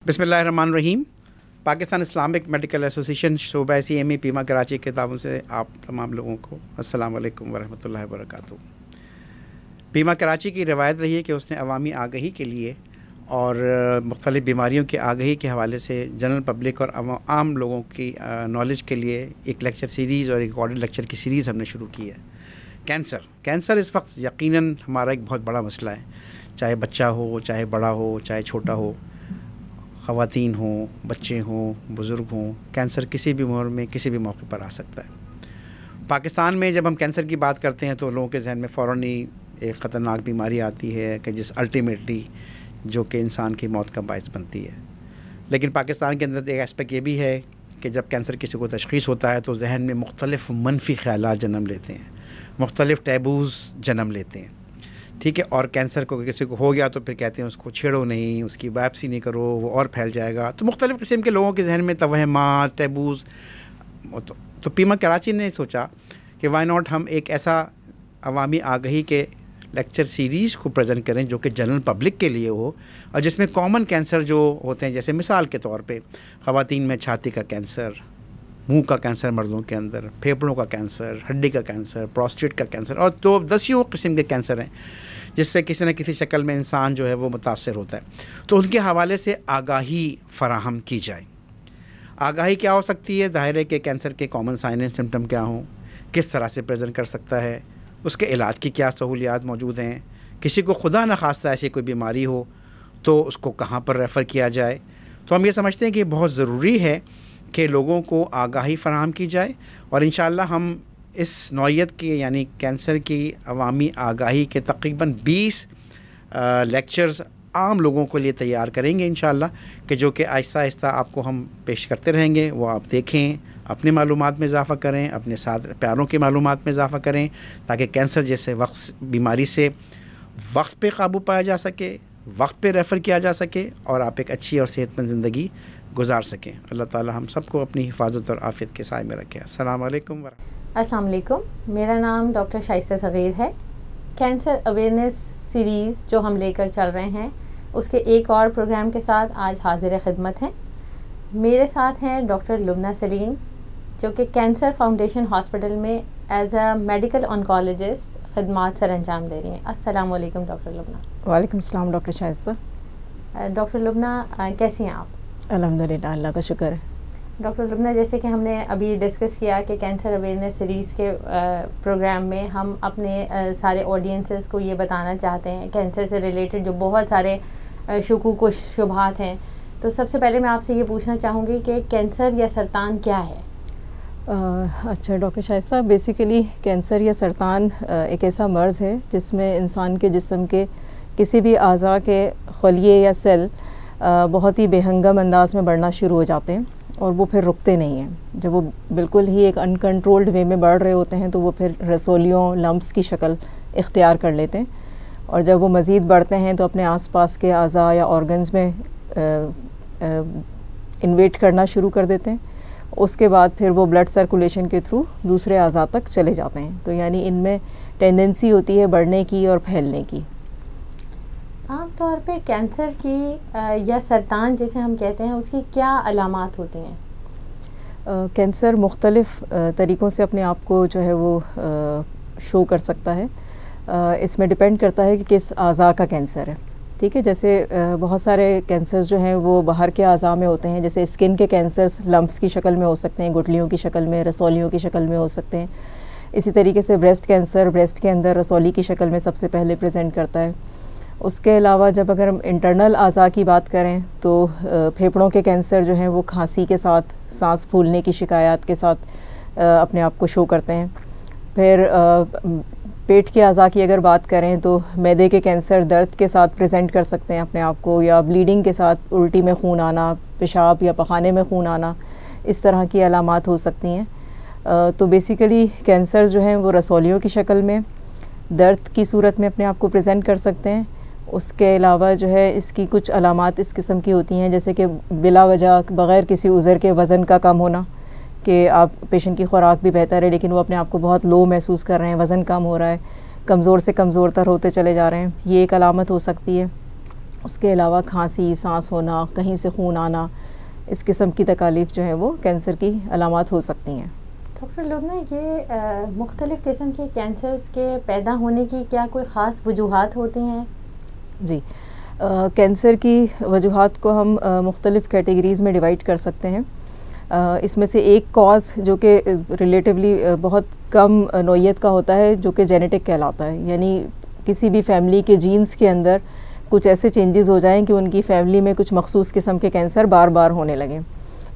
बिस्मिल्लाहिर्रहमानिर्रहीम। Pakistan Islamic medical association शोबा CME PIMA Karachi के ताबन से आप तमाम लोगों को अस्सलाम वालेकुम वरहमतुल्लाहि वबरकातुहू। पीमा कराची की रवायत रही है कि उसने अवामी आगही के लिए और मुख्तलिफ़ बीमारियों की आगही के हवाले से जनरल पब्लिक और आम लोगों की नॉलेज के लिए एक लेक्चर सीरीज़ और एक रिकॉर्डेड लेक्चर की सीरीज़ हमने शुरू की है। कैंसर इस वक्त यकीनन हमारा एक बहुत बड़ा मसला है, चाहे बच्चा हो, चाहे बड़ा हो, चाहे छोटा हो, ख़वातीन हों, बच्चे हों, बुज़ुर्ग हों, कैंसर किसी भी उम्र में किसी भी मौके पर आ सकता है। पाकिस्तान में जब हम कैंसर की बात करते हैं तो लोगों के जहन में फ़ौरन ही एक ख़तरनाक बीमारी आती है कि जिस अल्टीमेटली जो कि इंसान की मौत का बायस बनती है। लेकिन पाकिस्तान के अंदर एक एस्पेक्ट ये भी है कि जब कैंसर किसी को तशख़ीस होता है तो जहन में मुख्तलिफ़ मनफी ख़यालात जन्म लेते हैं, मुख्तलिफ़ टैबूज़ जन्म लेते हैं, ठीक है। और कैंसर को किसी को हो गया तो फिर कहते हैं उसको छेड़ो नहीं, उसकी बायोप्सी नहीं करो, वो और फैल जाएगा। तो मुख्तलिफ़ किस्म के लोगों के जहन में तवहमात, टैबूज़। तो पीमा कराची ने सोचा कि वाई नॉट हम एक ऐसा अवामी आगही के लेक्चर सीरीज़ को प्रेजेंट करें जो कि जनरल पब्लिक के लिए हो और जिसमें कॉमन कैंसर जो होते हैं, जैसे मिसाल के तौर पे ख़वातीन में छाती का कैंसर, मुंह का कैंसर मर्दों के अंदर, फेफड़ों का कैंसर, हड्डी का कैंसर, प्रोस्टेट का कैंसर और तो दसियों किस्म के कैंसर हैं जिससे किसी न किसी शक्ल में इंसान जो है वो मुतासर होता है। तो उनके हवाले से आगाही फ़राहम की जाए। आगाही क्या हो सकती है? ज़ाहिर है कि कैंसर के कॉमन साइन एंड सिम्टम क्या हों, किस तरह से प्रेजेंट कर सकता है, उसके इलाज की क्या सहूलियात मौजूद हैं, किसी को खुदा न खास्ता ऐसी कोई बीमारी हो तो उसको कहाँ पर रेफ़र किया जाए। तो हम ये समझते हैं कि बहुत ज़रूरी है कि लोगों को आगाही फ़राहम की जाए और इंशाअल्लाह हम इस नौइयत की यानी कैंसर की अवामी आगाही के तकरीबन 20 लेक्चर्स आम लोगों के लिए तैयार करेंगे इंशाअल्लाह, कि जो कि आहिस्ता आहिस्ता आपको हम पेश करते रहेंगे। वो आप देखें, अपने मालूमात में इजाफ़ा करें, अपने साथ प्यारों की मालूमात में इजाफ़ा करें ताकि कैंसर जैसे बीमारी से वक्त पे काबू पाया जा सके, वक्त पे रेफ़र किया जा सके और आप एक अच्छी और सेहतमंद ज़िंदगी गुजार सकें। अल्लाह ताला हम सबको अपनी हिफाजत और आफ़ियत के साए में रखे। अस्सलाम वालेकुम। अस्सलाम वालेकुम, मेरा नाम डॉक्टर शाइस्ता सग़ीर है। कैंसर अवेयरनेस सीरीज़ जो हम लेकर चल रहे हैं उसके एक और प्रोग्राम के साथ आज हाजिर खिदमत हैं। मेरे साथ हैं डॉक्टर लुबना सलीम जो कि कैंसर फाउंडेशन हॉस्पिटल में एज अ मेडिकल ऑन्कोलॉजिस्ट खिदमात सर अंजाम दे रही हैं। अस्सलाम वालेकुम डॉक्टर लुबना। वालेकुम सलाम डॉक्टर शाइस्ता। डॉक्टर लुबना कैसी हैं आप? अल्हम्दुलिल्लाह, अल्लाह का शुक्र है। डॉक्टर लुबना, जैसे कि हमने अभी डिस्कस किया कि कैंसर अवेयरनेस सीरीज़ के प्रोग्राम में हम अपने सारे ऑडियंसेस को ये बताना चाहते हैं कैंसर से रिलेटेड जो बहुत सारे शुकूक व शुबहात हैं। तो सबसे पहले मैं आपसे ये पूछना चाहूँगी कि कैंसर या सरतान क्या है? अच्छा डॉक्टर शाइस्ता, बेसिकली कैंसर या सरतान एक ऐसा मर्ज़ है जिसमें इंसान के जिस्म के किसी भी अज़ा के खलिए या सेल बहुत ही बेहंगम अंदाज में बढ़ना शुरू हो जाते हैं और वो फिर रुकते नहीं हैं। जब वो बिल्कुल ही एक अनकंट्रोल्ड वे में बढ़ रहे होते हैं तो वो फिर रसोलियों, लम्प्स की शक्ल इख्तियार कर लेते हैं और जब वो मज़ीद बढ़ते हैं तो अपने आसपास के अज़ा या ऑर्गन्स में इन्वेट करना शुरू कर देते हैं। उसके बाद फिर वो ब्लड सर्कुलेशन के थ्रू दूसरे अज़ा तक चले जाते हैं। तो यानी इनमें टेंडेंसी होती है बढ़ने की और फैलने की। आम तौर पे कैंसर की या सरतान जिसे हम कहते हैं उसकी क्या अलामात होती हैं? कैंसर मुख्तलिफ़ तरीक़ों से अपने आप को जो है वो शो कर सकता है। इसमें डिपेंड करता है कि किस अज़ा का कैंसर है, ठीक है। जैसे बहुत सारे कैंसर्स जो हैं वो बाहर के अज़ा में होते हैं, जैसे स्किन के कैंसर्स लम्प्स की शक्ल में हो सकते हैं, गुठलियों की शक्ल में, रसौलियों की शक्ल में हो सकते हैं। इसी तरीके से ब्रेस्ट कैंसर ब्रेस्ट के अंदर रसौली की शक्ल में सबसे पहले प्रेजेंट करता है। उसके अलावा जब अगर हम इंटरनल अज़ा की बात करें तो फेफड़ों के कैंसर जो हैं वो खांसी के साथ, सांस फूलने की शिकायत के साथ अपने आप को शो करते हैं। फिर पेट के अज़ा की अगर बात करें तो मैदे के कैंसर दर्द के साथ प्रेजेंट कर सकते हैं अपने आप को, या ब्लीडिंग के साथ उल्टी में खून आना, पेशाब या पखाने में खून आना, इस तरह की अलामात हो सकती हैं। तो बेसिकली कैंसर जो हैं वो रसौलियों की शक्ल में दर्द की सूरत में अपने आप को प्रेजेंट कर सकते हैं। उसके अलावा जो है इसकी कुछ अलामात इस किस्म की होती हैं जैसे कि बिला वजह बग़ैर किसी उज़र के वज़न का कम होना, कि आप पेशेंट की खुराक भी बेहतर है लेकिन वो अपने आप को बहुत लो महसूस कर रहे हैं, वज़न कम हो रहा है, कमज़ोर से कमज़ोर तर होते चले जा रहे हैं, ये एक अलामत हो सकती है। उसके अलावा खांसी, सांस होना, कहीं से खून आना, इस किस्म की तकालीफ जो है वो कैंसर की अलामात हो सकती हैं। डॉक्टर लोग ना ये मुख्तलिफ़ किस्म के कैंसर्स के पैदा होने की क्या कोई ख़ास वजूहात होती हैं? जी, कैंसर की वजूहात को हम मुख्तलिफ़ कैटेगरीज़ में डिवाइड कर सकते हैं। इसमें से एक कॉज जो कि रिलेटिवली बहुत कम नौइयत का होता है, जो कि जेनेटिक कहलाता है, यानी किसी भी फैमिली के जीन्स के अंदर कुछ ऐसे चेंजेस हो जाएं कि उनकी फैमिली में कुछ मखसूस किस्म के कैंसर बार बार होने लगें।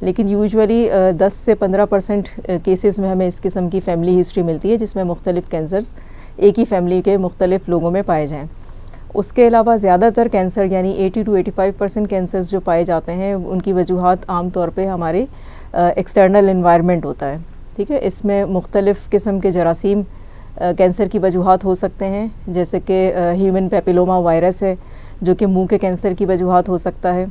लेकिन यूजुअली 10 से 15% केसेस में हमें इस किस्म की फैमिली हिस्ट्री मिलती है जिसमें मुख्तलिफ़ कैंसर्स एक ही फैमिली के मुख्तलिफ़ लोगों में पाए जाएँ। उसके अलावा ज़्यादातर कैंसर यानी 80 to 85% कैंसर्स जो पाए जाते हैं उनकी वजूहात आम तौर पे हमारे एक्सटर्नल एनवायरनमेंट होता है। ठीक है, इसमें मुख्तलिफ़ किस्म के जरासीम कैंसर की वजूहात हो सकते हैं, जैसे कि ह्यूमन पेपिलोमा वायरस है जो कि मुंह के कैंसर की वजूहात हो सकता है।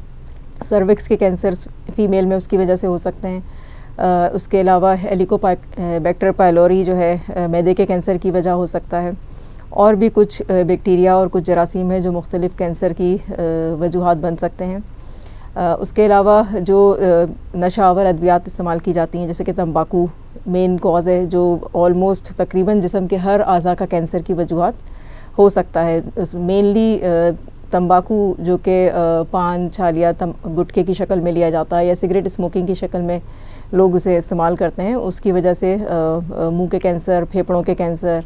सर्विक्स के कैंसर्स फ़ीमेल में उसकी वजह से हो सकते हैं। उसके अलावा हेलिकोबैक्टर पायलोरी जो है मैदे के कैंसर की वजह हो सकता है। और भी कुछ बैक्टीरिया और कुछ जरासीम है जो मुख्तलिफ़ कैंसर की वजूहात बन सकते हैं। उसके अलावा जो नशावर अद्वियात इस्तेमाल की जाती हैं जैसे कि तंबाकू मेन कॉज है जो ऑलमोस्ट तकरीबन जिस्म के हर आज़ा का कैंसर की वजूहात हो सकता है। मेनली तंबाकू जो कि पान, छालिया, गुटखे की शक्ल में लिया जाता है या सिगरेट स्मोकिंग की शक्ल में लोग उसे इस्तेमाल करते हैं, उसकी वजह से मुंह के कैंसर, फेफड़ों के कैंसर,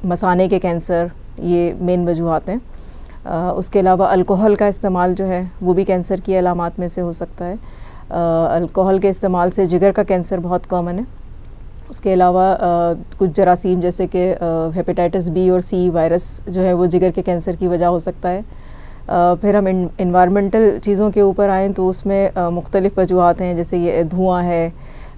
मसाने के कैंसर, ये मेन वजूहात हैं। उसके अलावा अल्कोहल का इस्तेमाल जो है वो भी कैंसर की अलामात में से हो सकता है। अल्कोहल के इस्तेमाल से जिगर का कैंसर बहुत कॉमन है। उसके अलावा कुछ जरासीम जैसे कि हेपेटाइटिस बी और सी वायरस जो है वो जिगर के कैंसर की वजह हो सकता है। फिर हम इन्वायरमेंटल चीज़ों के ऊपर आएँ तो उसमें मुख्तलिफ़ वजूहात हैं, जैसे ये धुआं है,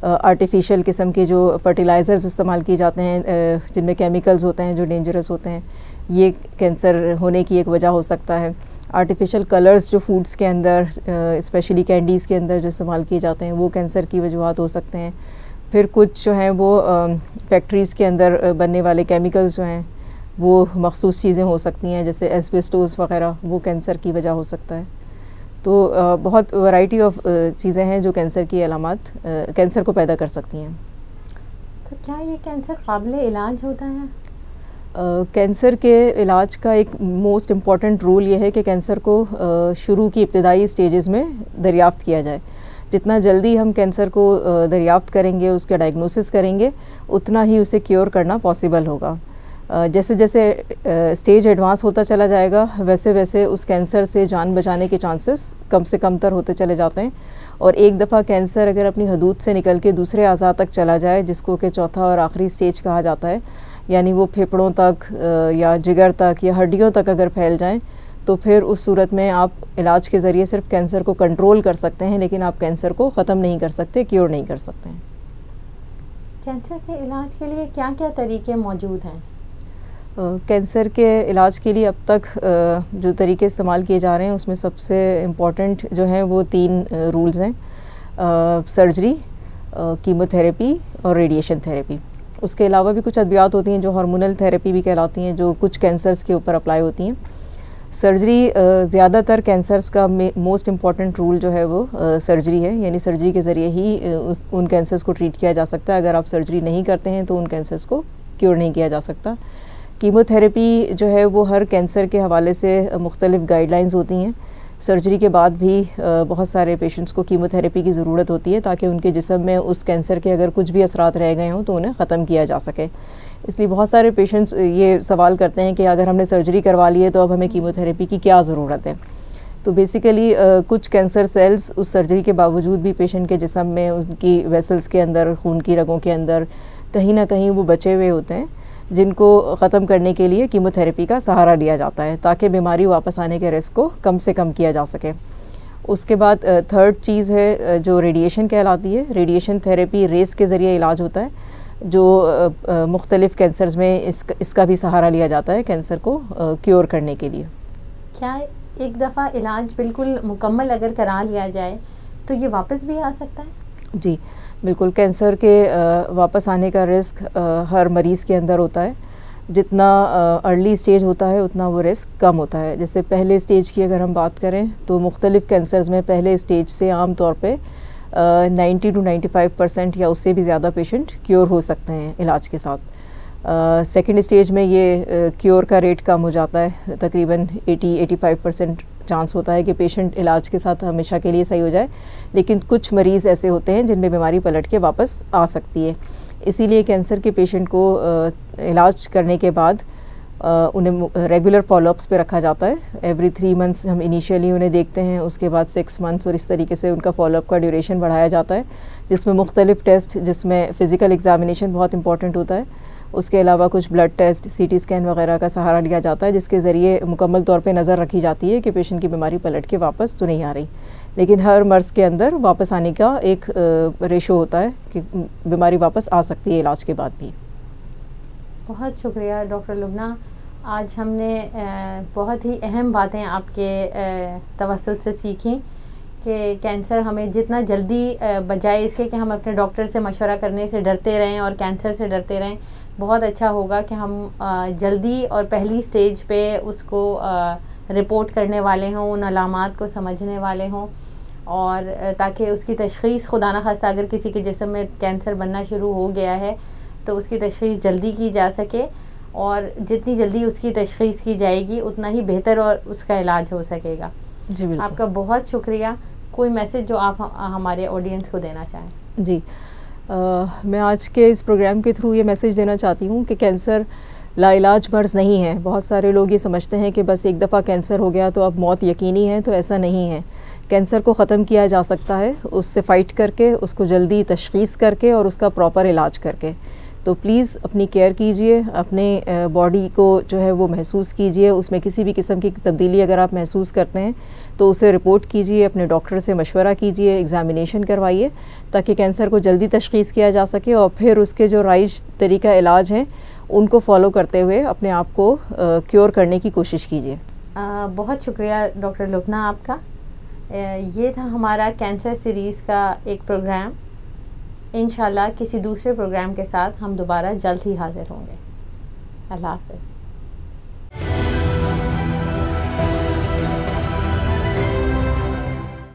आर्टिफिशियल किस्म के जो फर्टिलाइज़र्स इस्तेमाल किए जाते हैं जिनमें केमिकल्स होते हैं जो डेंजरस होते हैं, ये कैंसर होने की एक वजह हो सकता है। आर्टिफिशियल कलर्स जो फूड्स के अंदर स्पेशली कैंडीज़ के अंदर जो इस्तेमाल किए जाते हैं वो कैंसर की वजूहात हो सकते हैं। फिर कुछ जो हैं वो फैक्ट्रीज़ के अंदर बनने वाले केमिकल्स जो हैं वो मखसूस चीज़ें हो सकती हैं, जैसे एस्बेस्टोस वग़ैरह, वो कैंसर की वजह हो सकता है। तो बहुत वैरायटी ऑफ चीज़ें हैं जो कैंसर की अलामात कैंसर को पैदा कर सकती हैं। तो क्या ये कैंसर काबिल इलाज होता है? कैंसर के इलाज का एक मोस्ट इम्पॉर्टेंट रूल ये है कि कैंसर को शुरू की इब्तदाई स्टेजेस में दरियाफ़्त किया जाए। जितना जल्दी हम कैंसर को दरियाफ़्त करेंगे, उसका डायग्नोसिस करेंगे, उतना ही उसे क्योर करना पॉसिबल होगा। जैसे जैसे स्टेज एडवांस होता चला जाएगा वैसे वैसे उस कैंसर से जान बचाने के चांसेस कम से कम तर होते चले जाते हैं। और एक दफ़ा कैंसर अगर अपनी हदूद से निकल के दूसरे अज़ा तक चला जाए, जिसको कि चौथा और आखिरी स्टेज कहा जाता है, यानी वो फेफड़ों तक या जिगर तक या हड्डियों तक अगर फैल जाएं, तो फिर उस सूरत में आप इलाज के ज़रिए सिर्फ कैंसर को कंट्रोल कर सकते हैं, लेकिन आप कैंसर को ख़त्म नहीं कर सकते, क्योर नहीं कर सकते हैं। कैंसर के इलाज के लिए क्या क्या तरीके मौजूद हैं? कैंसर के इलाज के लिए अब तक जो तरीके इस्तेमाल किए जा रहे हैं उसमें सबसे इम्पॉर्टेंट जो हैं वो 3 रूल्स हैं, सर्जरी, कीमोथेरेपी और रेडिएशन थेरेपी। उसके अलावा भी कुछ अद्वियात होती हैं जो हार्मोनल थेरेपी भी कहलाती हैं, जो कुछ कैंसर्स के ऊपर अप्लाई होती हैं। सर्जरी ज़्यादातर कैंसर्स का मोस्ट इम्पॉर्टेंट रूल जो है वो सर्जरी है, यानी सर्जरी के ज़रिए ही उन कैंसर्स को ट्रीट किया जा सकता है। अगर आप सर्जरी नहीं करते हैं तो उन कैंसर्स को क्योर नहीं किया जा सकता। कीमोथेरेपी जो है वो हर कैंसर के हवाले से मुख्तलिफ़ गाइडलाइंस होती हैं। सर्जरी के बाद भी बहुत सारे पेशेंट्स को कीमोथेरेपी की ज़रूरत होती है ताकि उनके जिस्म में उस कैंसर के अगर कुछ भी असरात रह गए हों तो उन्हें ख़त्म किया जा सके। इसलिए बहुत सारे पेशेंट्स ये सवाल करते हैं कि अगर हमने सर्जरी करवा ली है तो अब हमें कीमोथेरेपी की क्या ज़रूरत है। तो बेसिकली कुछ कैंसर सेल्स उस सर्जरी के बावजूद भी पेशेंट के जिस्म में, उनकी वेसल्स के अंदर, खून की रगों के अंदर कहीं ना कहीं वो बचे हुए होते हैं, जिनको ख़त्म करने के लिए कीमोथेरेपी का सहारा लिया जाता है ताकि बीमारी वापस आने के रिस्क को कम से कम किया जा सके। उसके बाद थर्ड चीज़ है जो रेडिएशन कहलाती है। रेडिएशन थेरेपी रेस के ज़रिए इलाज होता है, जो मुख्तलिफ़ कैंसर्स में इसका भी सहारा लिया जाता है कैंसर को क्योर करने के लिए। क्या एक दफ़ा इलाज बिल्कुल मुकम्मल अगर करा लिया जाए तो ये वापस भी आ सकता है? जी बिल्कुल, कैंसर के वापस आने का रिस्क हर मरीज़ के अंदर होता है। जितना अर्ली स्टेज होता है उतना वो रिस्क कम होता है। जैसे पहले स्टेज की अगर हम बात करें तो मुख्तलिफ़ कैंसर्स में पहले स्टेज से आम तौर पे 90 to 95% या उससे भी ज़्यादा पेशेंट क्योर हो सकते हैं इलाज के साथ। सेकेंड स्टेज में ये क्योर का रेट कम हो जाता है, तकरीबन 80-85% चांस होता है कि पेशेंट इलाज के साथ हमेशा के लिए सही हो जाए, लेकिन कुछ मरीज़ ऐसे होते हैं जिनमें बीमारी पलट के वापस आ सकती है। इसीलिए कैंसर के पेशेंट को इलाज करने के बाद उन्हें रेगुलर फॉलोअप्स पे रखा जाता है। एवरी 3 मंथ्स हम इनिशियली उन्हें देखते हैं, उसके बाद 6 मंथ्स और इस तरीके से उनका फॉलोअप का ड्यूरेशन बढ़ाया जाता है, जिसमें मुख्तलिफ़ टेस्ट, जिसमें फ़िज़िकल एग्ज़ामिनेशन बहुत इंपॉर्टेंट होता है, उसके अलावा कुछ ब्लड टेस्ट, CT स्कैन वगैरह का सहारा लिया जाता है, जिसके ज़रिए मुकम्मल तौर पे नज़र रखी जाती है कि पेशेंट की बीमारी पलट के वापस तो नहीं आ रही। लेकिन हर मर्ज़ के अंदर वापस आने का एक रेशो होता है कि बीमारी वापस आ सकती है इलाज के बाद भी। बहुत शुक्रिया डॉक्टर लुबना। आज हमने बहुत ही अहम बातें आपके तवज्जुह से सीखी कि कैंसर हमें जितना जल्दी बजाय इसके कि हम अपने डॉक्टर से मशवरा करने से डरते रहें और कैंसर से डरते रहें, बहुत अच्छा होगा कि हम जल्दी और पहली स्टेज पे उसको रिपोर्ट करने वाले हों, उन अलामात को समझने वाले हों, और ताकि उसकी तशख़ीस खुदा न खास्ता अगर किसी के जिस्म में कैंसर बनना शुरू हो गया है तो उसकी तशख़ीस जल्दी की जा सके, और जितनी जल्दी उसकी तशख़ीस की जाएगी उतना ही बेहतर और उसका इलाज हो सकेगा। जी बिल्कुल। आपका बहुत शुक्रिया। कोई मैसेज जो आप हमारे ऑडियंस को देना चाहें? जी, मैं आज के इस प्रोग्राम के थ्रू ये मैसेज देना चाहती हूँ कि कैंसर लाइलाज मर्ज़ नहीं है। बहुत सारे लोग ये समझते हैं कि बस एक दफ़ा कैंसर हो गया तो अब मौत यकीनी है, तो ऐसा नहीं है। कैंसर को ख़त्म किया जा सकता है उससे फ़ाइट करके, उसको जल्दी तशख़ीस करके और उसका प्रॉपर इलाज करके। तो प्लीज़ अपनी केयर कीजिए, अपने बॉडी को जो है वो महसूस कीजिए, उसमें किसी भी किस्म की तब्दीली अगर आप महसूस करते हैं तो उसे रिपोर्ट कीजिए, अपने डॉक्टर से मशवरा कीजिए, एग्ज़ामिनेशन करवाइए, ताकि कैंसर को जल्दी तशख़ीस किया जा सके और फिर उसके जो राइज तरीका इलाज हैं उनको फॉलो करते हुए अपने आप को क्योर करने की कोशिश कीजिए। बहुत शुक्रिया डॉक्टर लुबना आपका। ये था हमारा कैंसर सीरीज़ का एक प्रोग्राम। इंशाल्लाह किसी दूसरे प्रोग्राम के साथ हम दोबारा जल्द ही हाज़िर होंगे। अल्लाह हाफ़िज़।